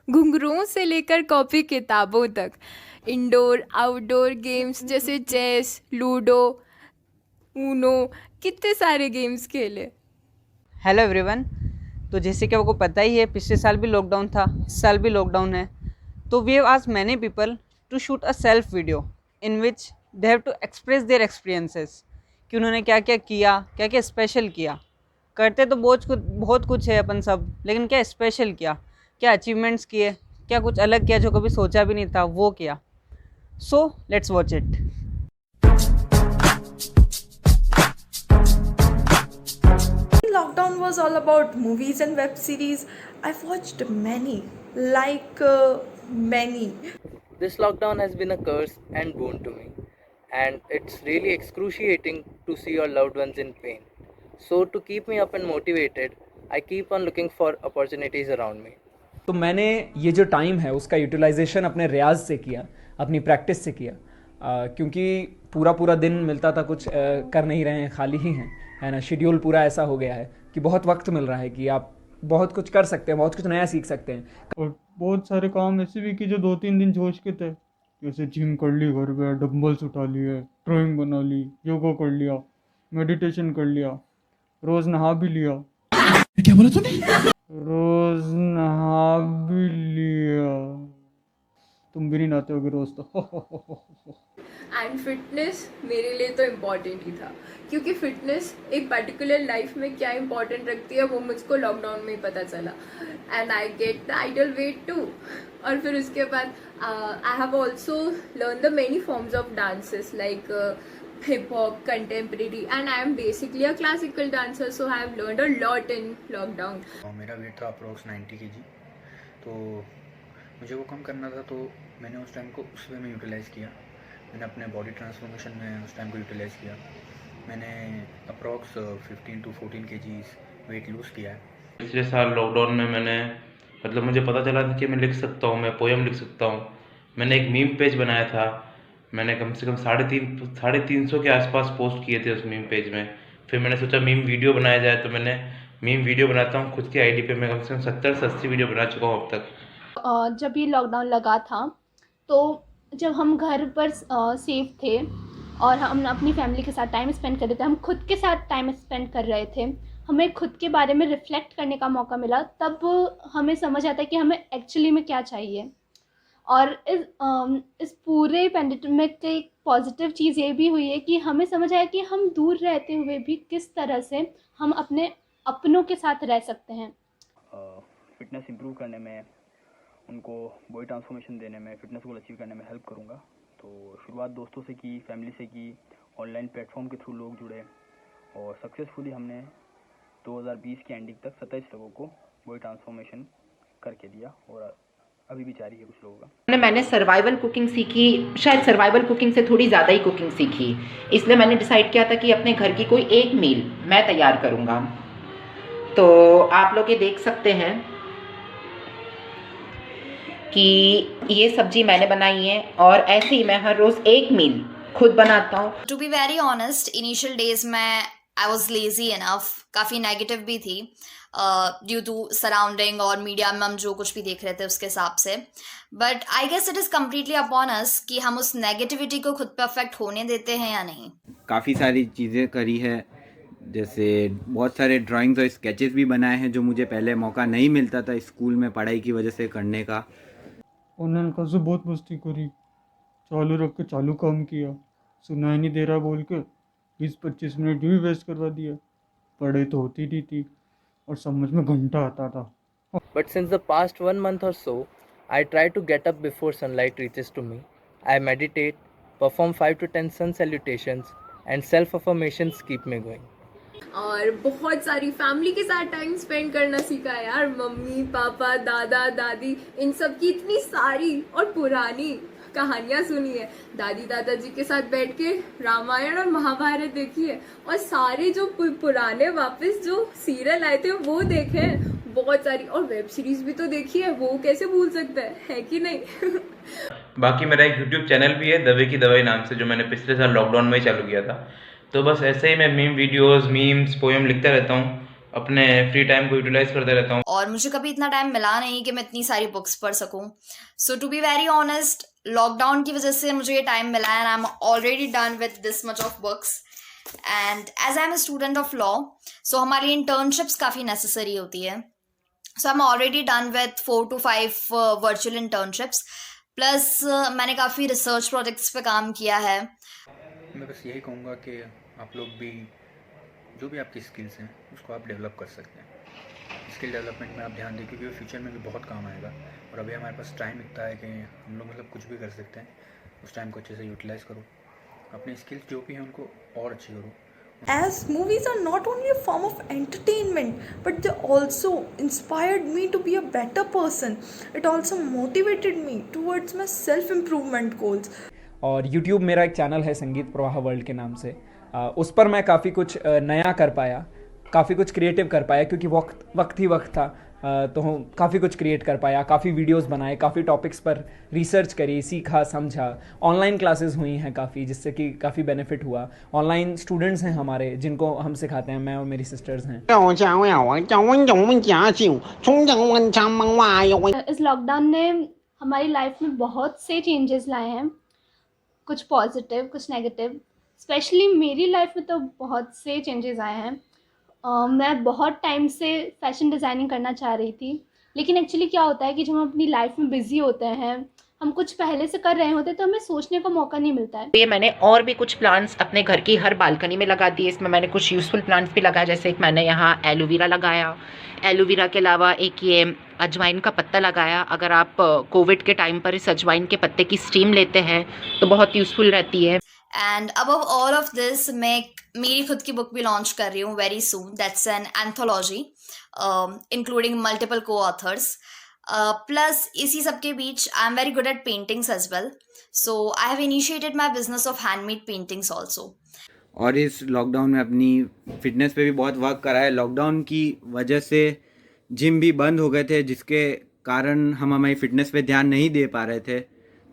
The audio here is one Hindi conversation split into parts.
घुंघरुओं से लेकर कॉपी किताबों तक, इंडोर आउटडोर गेम्स जैसे चेस, लूडो, ऊनो, कितने सारे गेम्स खेले। Hello everyone. तो जैसे कि आपको पता ही है, पिछले साल भी लॉकडाउन था, इस साल भी लॉकडाउन है। तो we have asked many people to shoot a self video in which they have to express their experiences कि उन्होंने क्या क्या किया, क्या क्या स्पेशल किया। करते तो बहुत कुछ है अपन सब, लेकिन क्या स्पेशल किया, क्या अचीवमेंट्स किए, क्या कुछ अलग किया जो कभी सोचा भी नहीं था वो किया। So let's watch it. Lockdown was all about movies and web series. I've watched many, many. This lockdown has been a curse and boon to me, and it's really excruciating to see your loved ones in pain. So, to keep me up and motivated, I keep on looking for opportunities around me. तो मैंने ये जो टाइम है उसका यूटिलाइजेशन अपने रियाज से किया, अपनी प्रैक्टिस से किया। क्योंकि पूरा पूरा दिन मिलता था, कुछ कर नहीं रहे हैं, खाली ही हैं, है ना। शेड्यूल पूरा ऐसा हो गया है कि बहुत वक्त मिल रहा है कि आप बहुत कुछ कर सकते हैं, बहुत कुछ नया सीख सकते हैं। और बहुत सारे काम ऐसे भी कि जो 2-3 दिन जोश के थे, जैसे जिम कर ली, घर पे डंबल्स उठा लिए, ड्राइंग बना ली, योगा कर लिया, मेडिटेशन कर लिया, रोज नहा भी लिया। क्या बोला तूने? रोज नहा भी लिया। तुम भी नहीं नहाते होगे रोज तो। एंड फिटनेस मेरे लिए तो इम्पॉर्टेंट ही था, क्योंकि फिटनेस एक पर्टिकुलर लाइफ में क्या इम्पोर्टेंट रखती है वो मुझको लॉकडाउन में ही पता चला। And I get the ideal weight too. और फिर उसके बाद I have also learn the many forms of dances like hip hop, contemporary, and I am basically a classical dancer, so I have learned a lot in lockdown. मेरा वेट था अप्रोक्स 90 kg। तो मुझे वो कम करना था, तो मैंने उस टाइम को उस वे में यूटिलाइज़ किया। मैंने अपने बॉडी ट्रांसफॉर्मेशन में उस टाइम को यूटिलाइज़ किया। मैंने approx 15 to 14 kgs weight lose किया है। पिछले साल लॉकडाउन में मैंने मुझे पता चला था कि मैं लिख सकता हूँ, मैं पोएम लिख सकता हूँ। मैंने एक मीम पेज बनाया था, मैंने कम से कम 350 के आसपास पोस्ट किए थे उस मीम पेज में। फिर मैंने सोचा मीम वीडियो बनाया जाए, तो मैंने मीम वीडियो बनाता हूँ खुद की आईडी पे। मैं कम से कम 70 से 80 वीडियो बना चुका हूँ अब तक। जब ये लॉकडाउन लगा था तो जब हम घर पर सेफ थे और हम अपनी फैमिली के साथ टाइम स्पेंड कर रहे थे, हम खुद के साथ टाइम स्पेंड कर रहे थे, हमें खुद के बारे में रिफ़्लेक्ट करने का मौका मिला, तब हमें समझ आता है कि हमें एक्चुअली में क्या चाहिए। और इस पूरे पेंडेमिक की एक पॉजिटिव चीज़ ये भी हुई है कि हमें समझ आया कि हम दूर रहते हुए भी किस तरह से हम अपने अपनों के साथ रह सकते हैं। फिटनेस इंप्रूव करने में, उनको बॉडी ट्रांसफॉर्मेशन देने में, फिटनेस गोल अचीव करने में हेल्प करूँगा। तो शुरुआत दोस्तों से की, फैमिली से की, ऑनलाइन प्लेटफॉर्म के थ्रू लोग जुड़े, और सक्सेसफुली हमने 2020 की एंडिंग तक 27 लोगों को बॉडी ट्रांसफॉर्मेशन करके दिया, और अभी भी जारी है कुछ लोगों का। मैंने सर्वाइवल कुकिंग सीखी, शायद सर्वाइवल कुकिंग से थोड़ी ज़्यादा ही कुकिंग सीखी। इसलिए मैंने डिसाइड किया था कि अपने घर की कोई एक मील मैं तैयार करूँगा। तो आप लोग ये देख सकते हैं कि ये सब्जी मैंने बनाई है, और ऐसे ही मैं हर रोज़ एक मील खुद बनाता हूँ। To be very honest, initial days में आई वॉज लेजी इनफ, काफ़ी नेगेटिव भी थी ड्यू टू सराउंडिंग और मीडिया में हम जो कुछ भी देख रहे थे उसके हिसाब से। But I guess it is completely upon us कि हम उस नेगेटिविटी को खुद पे अफेक्ट होने देते हैं या नहीं। काफ़ी सारी चीज़ें करी है, जैसे बहुत सारे ड्राइंग्स और स्केचेस भी बनाए हैं जो मुझे पहले मौका नहीं मिलता था स्कूल में पढ़ाई की वजह से करने का। ऑनलाइन क्लास से बहुत मस्ती करी, चालू रख के चालू काम किया, सुनाई नहीं दे रहा बोल के 20-25 मिनट भी वेस्ट करवा दिया। पढ़ाई तो होती नहीं थी और समझ में घंटा आता था। But since the past 1 month or so, I try to get up before sunlight reaches to me. I meditate, perform 5 to 10 sun salutations, and self-affirmations keep me going. और बहुत सारी फैमिली के साथ टाइम स्पेंड करना सीखा है यार। मम्मी पापा, दादा दादी, इन सब की इतनी सारी और पुरानी कहानियाँ सुनी है। दादी दादाजी के साथ बैठ के रामायण और महाभारत देखी है, और सारे जो पुराने वापस जो सीरियल आए थे वो देखे हैं बहुत सारी, और वेब सीरीज भी तो देखी है, वो कैसे भूल सकता है कि नहीं। बाकी मेरा एक यूट्यूब चैनल भी है, दवे की दवाई नाम से, जो मैंने पिछले साल लॉकडाउन में ही चालू किया था। तो बस ऐसे ही मैं मीम वीडियोस, मीम्स, पोएम लिखता रहता हूँ, अपने फ्री टाइम को यूटिलाइज करते रहता हूँ। और मुझे कभी इतना टाइम मिला नहीं कि मैं इतनी सारी बुक्स पढ़ सकूं। So to be very honest, lockdown की वजह से मुझे ये टाइम मिला and I am already done with this much of books. And as I am a student of law, so हमारी इंटर्नशिप्स काफ़ी नेसेसरी होती है। So I am already done with 4 to 5 virtual internships, plus मैंने काफ़ी रिसर्च प्रोजेक्ट्स पे काम किया है। मैं बस यही कहूँगा कि आप लोग भी जो भी आपकी स्किल्स हैं उसको आप डेवलप कर सकते हैं। स्किल डेवलपमेंट में आप ध्यान दें क्योंकि वो फ्यूचर में भी बहुत काम आएगा। और अभी हमारे पास टाइम इतना है कि हम लोग मतलब कुछ भी कर सकते हैं। उस टाइम को अच्छे से यूटिलाइज़ करो, अपनी स्किल्स जो भी हैं उनको और अच्छी करो। As movies are not only a form of entertainment, but they also inspired me to be a better person. It also motivated me towards my self-improvement goals. और YouTube मेरा एक चैनल है संगीत प्रवाह वर्ल्ड के नाम से। उस पर मैं काफ़ी कुछ नया कर पाया, काफ़ी कुछ क्रिएटिव कर पाया क्योंकि वक्त ही वक्त था। तो काफ़ी कुछ क्रिएट कर पाया, काफ़ी वीडियोस बनाए, काफ़ी टॉपिक्स पर रिसर्च करी, सीखा, समझा। ऑनलाइन क्लासेस हुई हैं काफ़ी, जिससे कि काफ़ी बेनिफिट हुआ। ऑनलाइन स्टूडेंट्स हैं हमारे जिनको हम सिखाते हैं, मैं और मेरी सिस्टर्स हैं। इस लॉकडाउन ने हमारी लाइफ में बहुत से चेंजेस लाए हैं, कुछ पॉजिटिव कुछ नेगेटिव। स्पेशली मेरी लाइफ में तो बहुत से चेंजेस आए हैं। मैं बहुत टाइम से फैशन डिज़ाइनिंग करना चाह रही थी, लेकिन एक्चुअली क्या होता है कि जब हम अपनी लाइफ में बिज़ी होते हैं, हम कुछ पहले से कर रहे होते हैं, तो हमें सोचने का मौका नहीं मिलता है। ये मैंने और भी कुछ प्लांट्स अपने घर की हर बालकनी में लगा दिए। इसमें मैंने कुछ यूज़फुल प्लांट्स भी लगाए, जैसे एक मैंने यहाँ एलोवेरा लगाया। एलोवेरा के अलावा एक ये अजवाइन का पत्ता लगाया। अगर आप कोविड के टाइम पर इस अजवाइन के पत्ते की स्टीम लेते हैं तो बहुत यूज़फुल रहती है। And above all of this, मैं मेरी खुद की बुक भी लॉन्च कर रही हूँ very soon. That's an anthology including multiple co authors. Plus इसी सब के बीच I am very good at paintings as well, so I have initiated my business of handmade paintings also. और इस लॉकडाउन में अपनी फिटनेस पे भी बहुत वर्क करा है। लॉकडाउन की वजह से जिम भी बंद हो गए थे, जिसके कारण हम हमारी फिटनेस पे ध्यान नहीं दे पा रहे थे।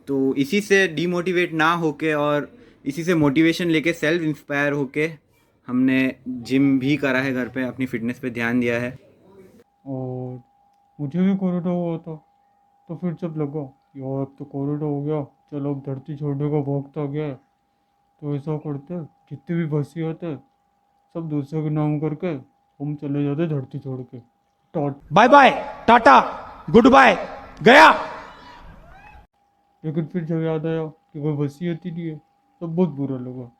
तो इसी से डीमोटिवेट ना होके और इसी से मोटिवेशन लेके सेल्फ इंस्पायर होके हमने जिम भी करा है घर पे, अपनी फिटनेस पे ध्यान दिया है। और मुझे भी कोरोना हुआ था, तो फिर जब लगा यार अब तो कोरोना हो गया, चलो अब धरती छोड़ने का वक्त आ गया है, तो ऐसा करते जितने भी वसीयत है सब दूसरे के नाम करके हम चले जाते धरती छोड़ के। Bye bye, tata, goodbye, गया। लेकिन फिर जब याद आया कि कोई वसीयत ही नहीं है, तो बहुत बुरा लगा।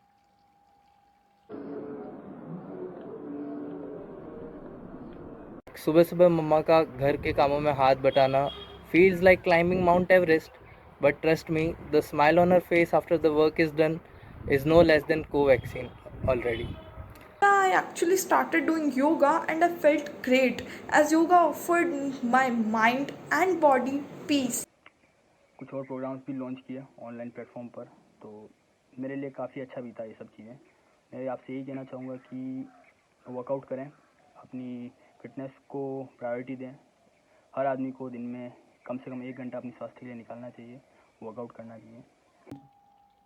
सुबह सुबह मम्मा का घर के कामों में हाथ बटाना feels like climbing Mount Everest, but trust me, the smile on her face after the work is done is no less than co-vaccine already. I actually started doing yoga and I felt great as yoga offered my mind and body peace. कुछ और प्रोग्राम्स भी लॉन्च किए ऑनलाइन प्लेटफॉर्म पर, तो मेरे लिए काफ़ी अच्छा भी था ये सब चीज़ें। मैं आपसे यही कहना चाहूँगा कि वर्कआउट करें, अपनी फिटनेस को प्रायोरिटी दें। हर आदमी को दिन में कम से कम 1 घंटा अपनी स्वास्थ्य के लिए निकालना चाहिए, वर्कआउट करना चाहिए।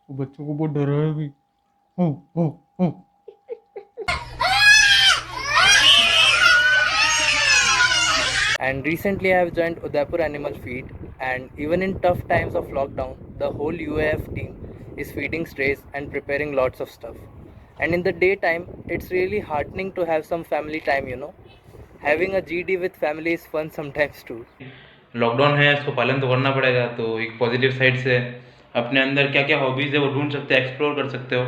वो बच्चों को बहुत डराया भी। हो And recently I have joined Udaipur Animal Feed, and even in tough times of lockdown, the whole UAF team is feeding strays and preparing lots of stuff. And in the daytime, it's really heartening to have some family time, you know. Having a GD with family is fun sometimes too. Lockdown है, इसको पालन तो करना पड़ेगा। तो एक पॉजिटिव साइड से अपने अंदर क्या क्या हॉबीज़ है वो ढूंढ सकते हो, एक्सप्लोर कर सकते हो।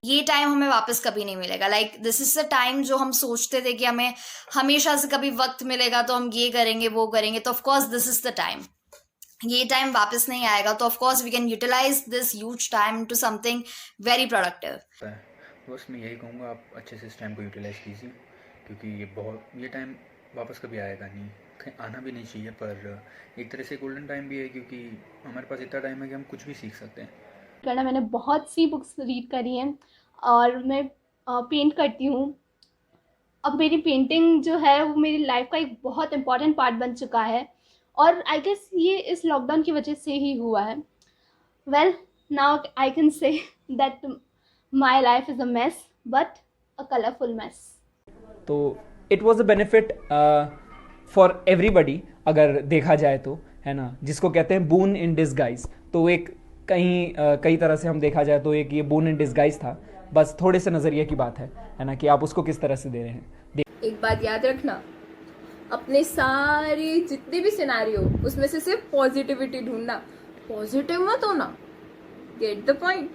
ये टाइम हमें वापस कभी नहीं मिलेगा। Like this is the time जो हम सोचते थे कि हमें हमेशा से कभी वक्त मिलेगा तो हम ये करेंगे वो करेंगे, तो of course this is the time. ये टाइम वापस नहीं आएगा, तो of course we can utilise this huge time to something very productive. बस मैं यही कहूँगा, आप अच्छे से इस टाइम को यूटिलाइज़ कीजिए, क्योंकि ये टाइम वापस कभी आएगा नहीं, आना भी नहीं चाहिए। पर एक तरह से गोल्डन टाइम भी है, क्योंकि हमारे पास इतना टाइम है कि हम कुछ भी सीख सकते हैं। करना, मैंने बहुत सी बुक्स रीड करी हैं और मैं पेंट करती हूँ। अब मेरी पेंटिंग जो है वो मेरी लाइफ का एक बहुत इम्पॉर्टेंट पार्ट बन चुका है, और आई गेस ये इस लॉकडाउन की वजह से ही हुआ है। Well, now I can say that my life is a mess, but a colourful mess. तो it was a benefit for everybody अगर देखा जाए तो, है ना, जिसको कहते हैं बून इन डिसगाइज। तो एक कई तरह से हम देखा जाए तो एक ये बून इन डिसगाइज था, बस थोड़े से नज़रिए की बात है ना, कि आप उसको किस तरह से दे रहे हैं। एक बात याद रखना, अपने सारे जितने भी सिनेरियो उसमें से सिर्फ पॉजिटिविटी ढूंढना, पॉजिटिव मत होना। Get the point.